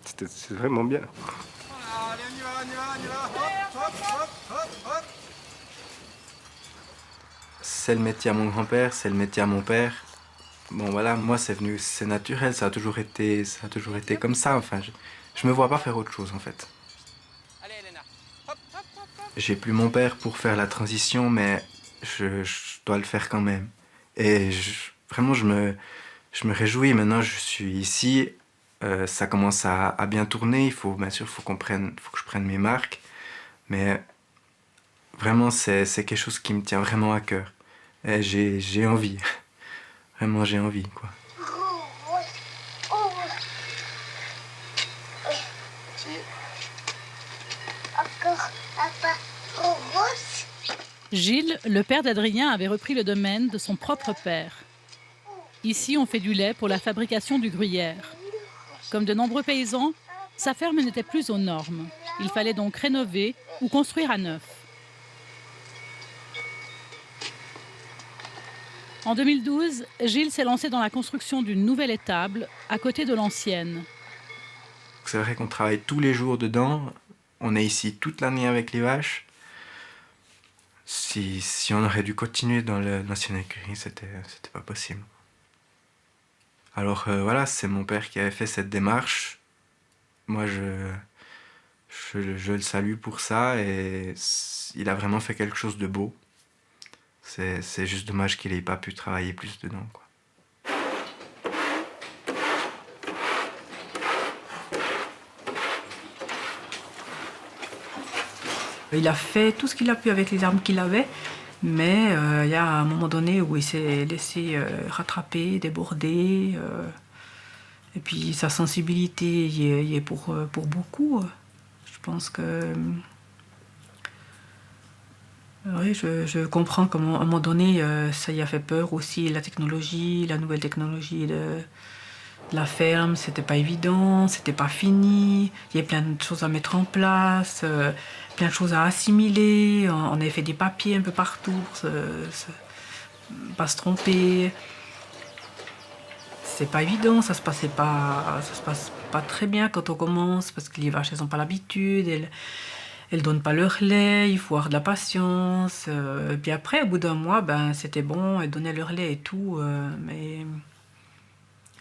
C'était vraiment bien. Allez, on y va, on y va, on y va. Hop, hop, hop, hop. C'est le métier à mon grand-père, c'est le métier à mon père. Bon voilà, moi c'est naturel, ça a toujours été comme ça. Enfin, je me vois pas faire autre chose en fait. J'ai plus mon père pour faire la transition, mais je dois le faire quand même. Et vraiment, je me réjouis. Maintenant, je suis ici. Ça commence à bien tourner. Bien sûr, faut que je prenne mes marques. Mais vraiment, c'est quelque chose qui me tient vraiment à cœur. Et j'ai envie. Vraiment, j'ai envie, quoi. Gilles, le père d'Adrien, avait repris le domaine de son propre père. Ici, on fait du lait pour la fabrication du gruyère. Comme de nombreux paysans, sa ferme n'était plus aux normes. Il fallait donc rénover ou construire à neuf. En 2012, Gilles s'est lancé dans la construction d'une nouvelle étable à côté de l'ancienne. C'est vrai qu'on travaille tous les jours dedans. On est ici toute l'année avec les vaches. Si on aurait dû continuer dans l'ancienne écurie, c'était pas possible. Alors voilà, c'est mon père qui avait fait cette démarche. Moi, je le salue pour ça et il a vraiment fait quelque chose de beau. C'est juste dommage qu'il n'ait pas pu travailler plus dedans, quoi. Il a fait tout ce qu'il a pu avec les armes qu'il avait, mais il y a un moment donné où il s'est laissé rattraper, déborder. Et puis sa sensibilité y est pour beaucoup. Je pense que... Oui, je comprends qu'à un moment donné, ça y a fait peur aussi, la technologie, la nouvelle technologie de la ferme, c'était pas évident, c'était pas fini, il y a plein de choses à mettre en place, plein de choses à assimiler, on avait fait des papiers un peu partout pour pas se tromper. C'est pas évident, ça se passe pas très bien quand on commence, parce que les vaches, elles ont pas l'habitude, elles donnent pas leur lait, il faut avoir de la patience. Et puis après, au bout d'un mois, ben, c'était bon, elles donnaient leur lait et tout, mais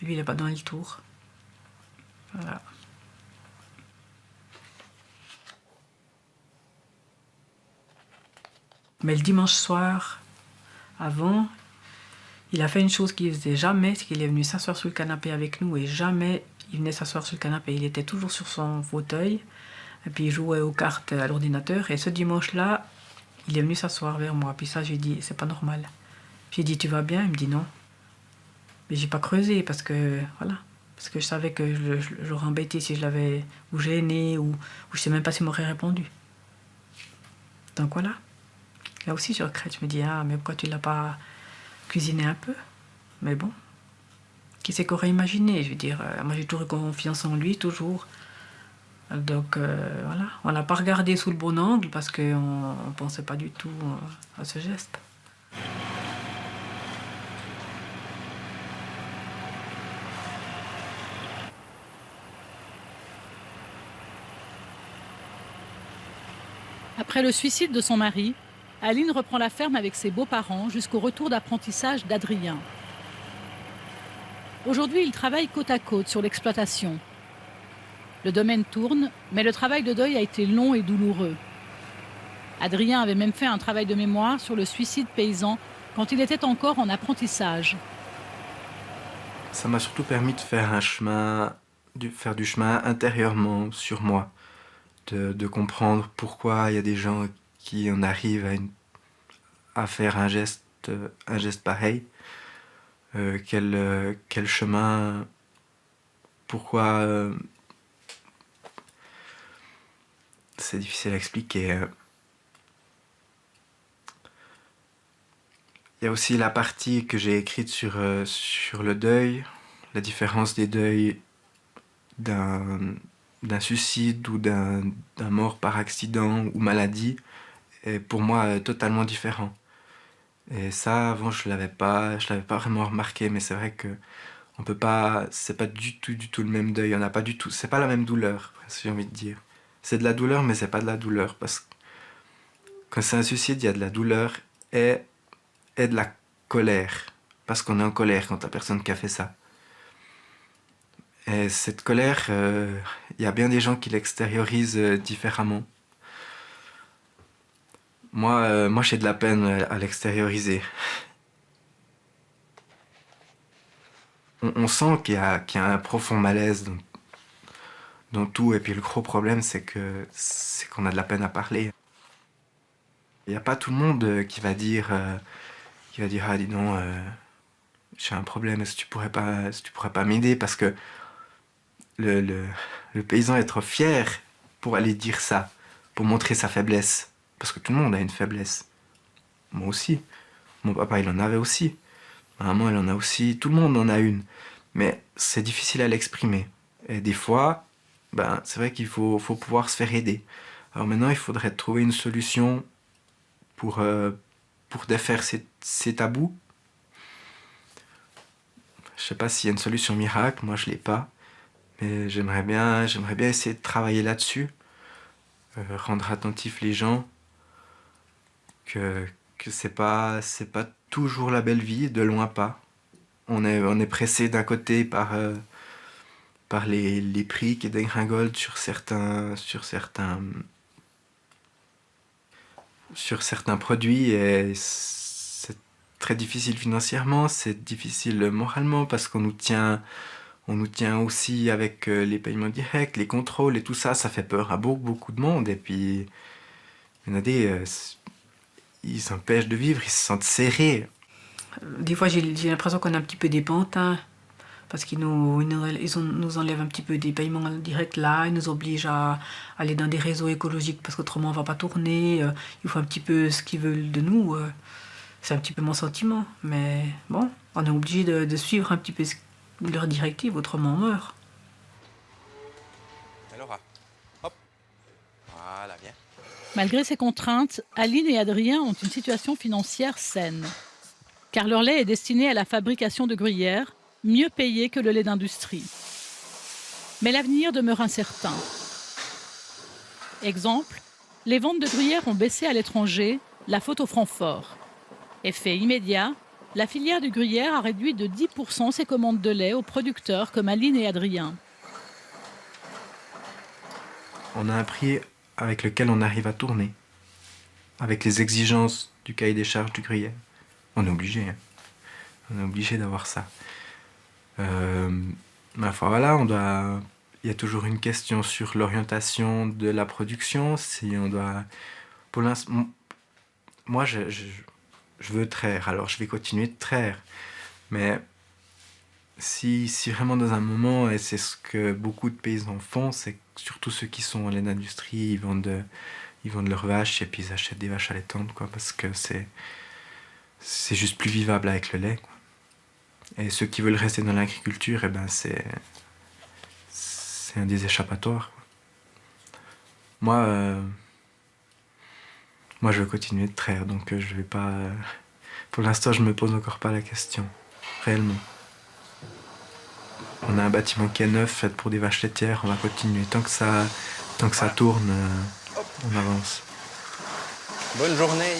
lui, il n'a pas donné le tour. Voilà. Mais le dimanche soir, avant, il a fait une chose qu'il ne faisait jamais, c'est qu'il est venu s'asseoir sur le canapé avec nous et jamais il venait s'asseoir sur le canapé. Il était toujours sur son fauteuil et puis il jouait aux cartes à l'ordinateur. Et ce dimanche-là, il est venu s'asseoir vers moi. Puis ça, j'ai dit, c'est pas normal. J'ai dit, tu vas bien? Il me dit non. Mais j'ai pas creusé parce que, voilà, parce que je savais que je l'aurais embêté si je l'avais ou gêné ou je sais même pas s'il m'aurait répondu. Donc voilà. Là aussi, je regrette. Je me dis, ah, mais pourquoi tu l'as pas cuisiné un peu? Mais bon, qui c'est qu'aurait imaginé? Je veux dire, moi j'ai toujours eu confiance en lui, toujours. Donc voilà, on l'a pas regardé sous le bon angle parce qu'on ne pensait pas du tout à ce geste. Après le suicide de son mari, Aline reprend la ferme avec ses beaux-parents jusqu'au retour d'apprentissage d'Adrien. Aujourd'hui, ils travaillent côte à côte sur l'exploitation. Le domaine tourne, mais le travail de deuil a été long et douloureux. Adrien avait même fait un travail de mémoire sur le suicide paysan quand il était encore en apprentissage. Ça m'a surtout permis de faire faire du chemin intérieurement sur moi, de comprendre pourquoi il y a des gens qui en arrivent à faire un geste pareil. Quel chemin, pourquoi... c'est difficile à expliquer. Il y a aussi la partie que j'ai écrite sur le deuil, la différence des deuils d'un suicide ou d'un mort par accident ou maladie est pour moi totalement différent. Et ça, avant, je l'avais pas vraiment remarqué, mais c'est vrai que on peut pas, c'est pas du tout le même deuil, on n'a pas du tout, c'est pas la même douleur, si j'ai envie de dire. C'est de la douleur, mais c'est pas de la douleur, parce que quand c'est un suicide, il y a de la douleur et de la colère, parce qu'on est en colère quand la personne qui a fait ça. Et cette colère, il y a bien des gens qui l'extériorisent différemment. Moi, j'ai de la peine à l'extérioriser. On sent qu'il y a un profond malaise dans tout, et puis le gros problème, c'est qu'on a de la peine à parler. Il n'y a pas tout le monde qui va dire ah dis donc, j'ai un problème, est-ce que tu pourrais pas m'aider, parce que le paysan est trop fier pour aller dire ça, pour montrer sa faiblesse. Parce que tout le monde a une faiblesse. Moi aussi. Mon papa, il en avait aussi. Ma maman, elle en a aussi. Tout le monde en a une. Mais c'est difficile à l'exprimer. Et des fois, c'est vrai qu'il faut pouvoir se faire aider. Alors maintenant, il faudrait trouver une solution pour défaire ces tabous. Je sais pas s'il y a une solution miracle. Moi, je l'ai pas. Mais j'aimerais bien essayer de travailler là-dessus. Rendre attentifs les gens. Que c'est pas toujours la belle vie, de loin pas. On est pressé d'un côté par les prix qui dégringolent sur certains produits, et c'est très difficile financièrement, c'est difficile moralement, parce qu'on nous tient aussi avec les paiements directs, les contrôles et tout ça, ça fait peur à beaucoup de monde. Et puis il y en a des... ils s'empêchent de vivre, ils se sentent serrés. Des fois, j'ai l'impression qu'on a un petit peu des pantins, parce qu'ils nous enlèvent un petit peu des paiements directs là, ils nous obligent à aller dans des réseaux écologiques, parce qu'autrement on va pas tourner, ils font un petit peu ce qu'ils veulent de nous. C'est un petit peu mon sentiment, mais bon, on est obligé de suivre un petit peu leurs directives, autrement on meurt. Laura, hop, voilà, viens. Malgré ces contraintes, Aline et Adrien ont une situation financière saine. Car leur lait est destiné à la fabrication de gruyère, mieux payé que le lait d'industrie. Mais l'avenir demeure incertain. Exemple, les ventes de gruyère ont baissé à l'étranger, la faute au franc fort. Effet immédiat, la filière du gruyère a réduit de 10% ses commandes de lait aux producteurs comme Aline et Adrien. On a un prix avec lequel on arrive à tourner, avec les exigences du cahier des charges du gruyère. On est obligé, hein. On est obligé d'avoir ça. Voilà, il y a toujours une question sur l'orientation de la production. Si on doit, pour l'instant, moi je veux traire, alors je vais continuer de traire. Mais si vraiment dans un moment, et c'est ce que beaucoup de paysans font, c'est que surtout ceux qui sont en lait d'industrie, ils vendent leurs vaches et puis ils achètent des vaches allaitantes, quoi, parce que c'est juste plus vivable avec le lait, quoi. Et ceux qui veulent rester dans l'agriculture, c'est un des échappatoires, quoi. Moi, je veux continuer de traire, donc je vais pas... Pour l'instant, je me pose encore pas la question, réellement. On a un bâtiment qui est neuf, fait pour des vaches laitières, on va continuer. Tant que ça tourne, on avance. Bonne journée.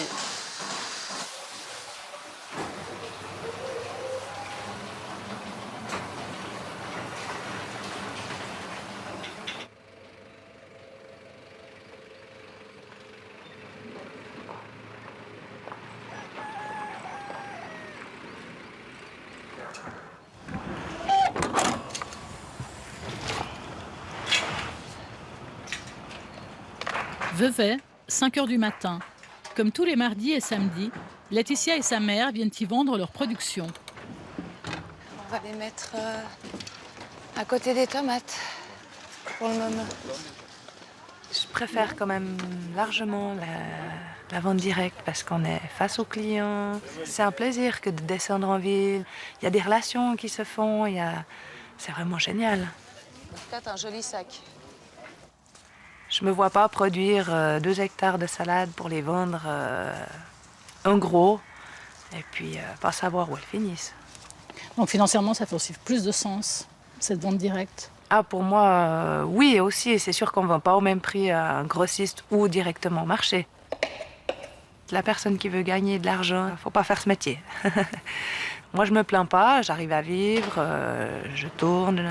Vevey, 5h du matin. Comme tous les mardis et samedis, Laetitia et sa mère viennent y vendre leur production. On va les mettre à côté des tomates pour le moment. Je préfère quand même largement la vente directe parce qu'on est face aux clients. C'est un plaisir que de descendre en ville. Il y a des relations qui se font, c'est vraiment génial. Peut-être un joli sac. Je me vois pas produire 2 hectares de salade pour les vendre en gros et puis pas savoir où elles finissent. Donc financièrement, ça fait aussi plus de sens, cette vente directe. Ah, pour moi, oui aussi. C'est sûr qu'on ne vend pas au même prix à un grossiste ou directement au marché. La personne qui veut gagner de l'argent, il ne faut pas faire ce métier. Moi, je me plains pas, j'arrive à vivre, je tourne.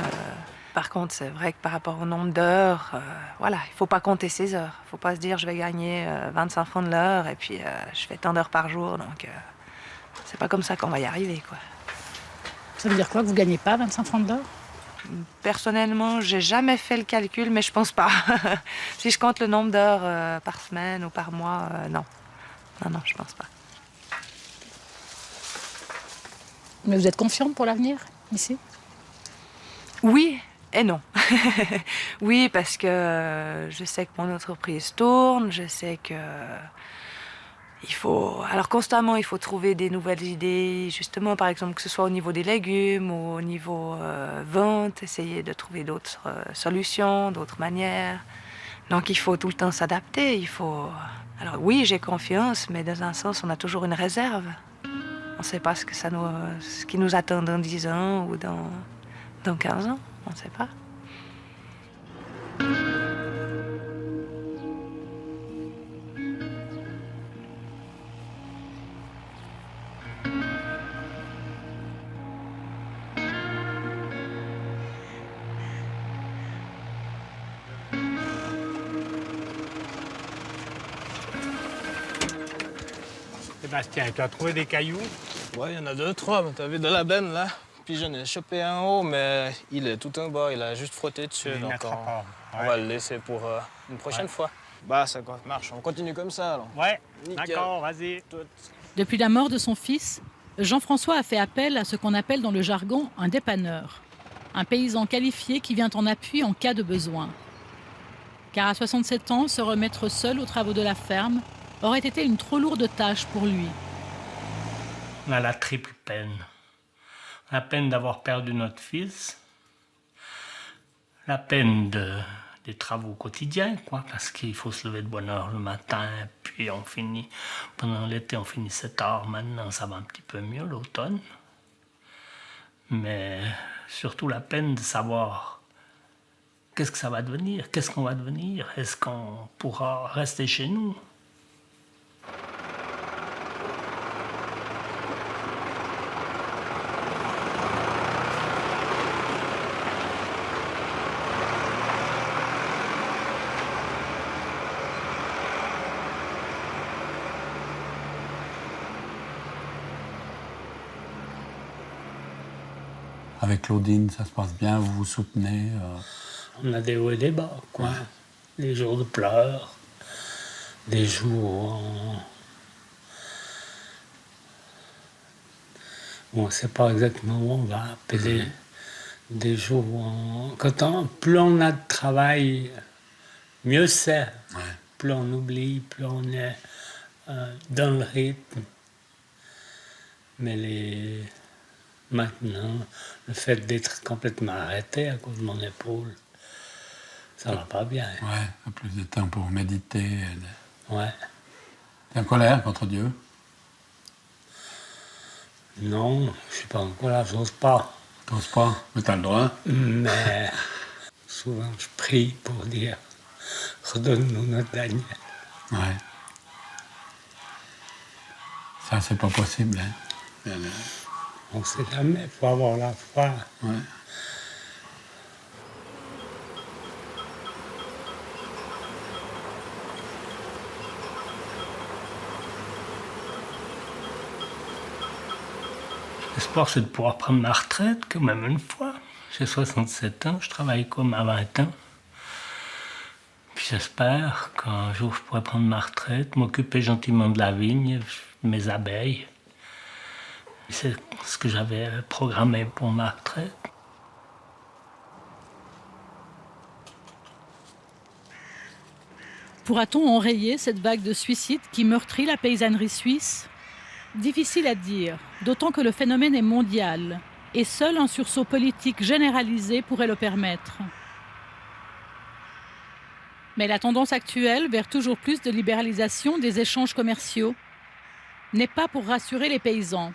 Par contre, c'est vrai que par rapport au nombre d'heures, voilà, il ne faut pas compter ses heures. Il ne faut pas se dire je vais gagner 25 francs de l'heure et puis je fais tant d'heures par jour. Donc, c'est pas comme ça qu'on va y arriver, quoi. Ça veut dire quoi, que vous ne gagnez pas 25 francs de l'heure? Personnellement, j'ai jamais fait le calcul, mais je pense pas. Si je compte le nombre d'heures par semaine ou par mois, non. Non, je pense pas. Mais vous êtes confiante pour l'avenir, ici? Oui et non. Oui, parce que je sais que mon entreprise tourne, je sais que alors constamment, il faut trouver des nouvelles idées, justement, par exemple, que ce soit au niveau des légumes ou au niveau vente, essayer de trouver d'autres solutions, d'autres manières. Donc, il faut tout le temps s'adapter, Alors oui, j'ai confiance, mais dans un sens, on a toujours une réserve. On ne sait pas ce qui nous attend dans 10 ans ou dans 15 ans, on ne sait pas. Sébastien, tu as trouvé des cailloux? Ouais, il y en a 2, 3, mais t'as vu de la benne là? Puis j'en ai chopé un haut, mais il est tout en bas, il a juste frotté dessus. Donc on va le laisser pour une prochaine fois. Bah, ça marche, on continue comme ça alors. Ouais, nickel. d'accord, vas-y. Depuis la mort de son fils, Jean-François a fait appel à ce qu'on appelle dans le jargon un dépanneur, un paysan qualifié qui vient en appui en cas de besoin. Car à 67 ans, se remettre seul aux travaux de la ferme aurait été une trop lourde tâche pour lui. On a la triple peine. La peine d'avoir perdu notre fils, la peine des travaux quotidiens, parce qu'il faut se lever de bonne heure le matin, puis on finit, pendant l'été on finissait tard, maintenant ça va un petit peu mieux l'automne. Mais surtout la peine de savoir qu'est-ce que ça va devenir, qu'est-ce qu'on va devenir, est-ce qu'on pourra rester chez nous? Avec Claudine, ça se passe bien, vous vous soutenez On a des hauts et des bas, quoi. Des jours de pleurs, des jours où on ne sait pas exactement où on va, des jours où plus on a de travail, mieux c'est. Ouais. Plus on oublie, plus on est dans le rythme. Mais maintenant, le fait d'être complètement arrêté à cause de mon épaule, ça va pas bien. Ouais, plus de temps pour méditer. Ouais. T'es en colère contre Dieu? Non, je suis pas en colère, j'ose pas. T'oses pas? Mais t'as le droit. Mais souvent, je prie pour dire, redonne-nous notre Daniel. Ouais. Ça, c'est pas possible, hein. On sait jamais, il faut avoir la foi. Ouais. L'espoir, c'est de pouvoir prendre ma retraite quand même une fois. J'ai 67 ans, je travaille comme à 20 ans. Puis j'espère qu'un jour je pourrai prendre ma retraite, m'occuper gentiment de la vigne, de mes abeilles. C'est ce que j'avais programmé pour ma retraite. Pourra-t-on enrayer cette vague de suicides qui meurtrit la paysannerie suisse? Difficile à dire, d'autant que le phénomène est mondial et seul un sursaut politique généralisé pourrait le permettre. Mais la tendance actuelle vers toujours plus de libéralisation des échanges commerciaux n'est pas pour rassurer les paysans.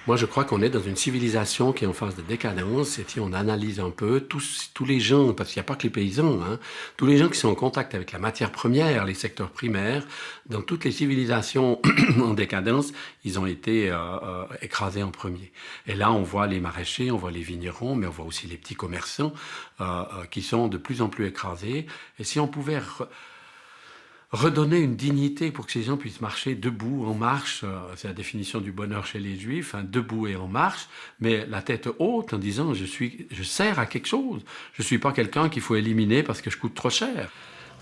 Moi, je crois qu'on est dans une civilisation qui est en phase de décadence. Et si on analyse un peu, tous les gens, parce qu'il n'y a pas que les paysans, hein, tous les gens qui sont en contact avec la matière première, les secteurs primaires, dans toutes les civilisations en décadence, ils ont été écrasés en premier. Et là, on voit les maraîchers, on voit les vignerons, mais on voit aussi les petits commerçants qui sont de plus en plus écrasés. Et si on pouvait redonner une dignité pour que ces gens puissent marcher debout, en marche, c'est la définition du bonheur chez les Juifs, hein, debout et en marche, mais la tête haute en disant je sers à quelque chose, je ne suis pas quelqu'un qu'il faut éliminer parce que je coûte trop cher.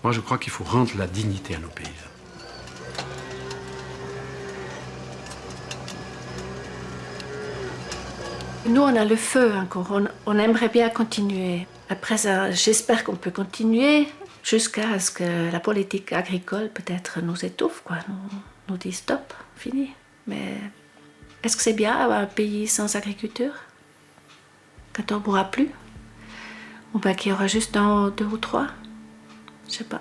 Moi, je crois qu'il faut rendre la dignité à nos paysans. Nous, on a le feu encore, on aimerait bien continuer. Après ça, j'espère qu'on peut continuer jusqu'à ce que la politique agricole peut-être nous étouffe, quoi, nous dit stop, fini. Mais est-ce que c'est bien avoir un pays sans agriculture? Quand on ne pourra plus? Ou bien qu'il y aura juste 2 ou 3? Je sais pas.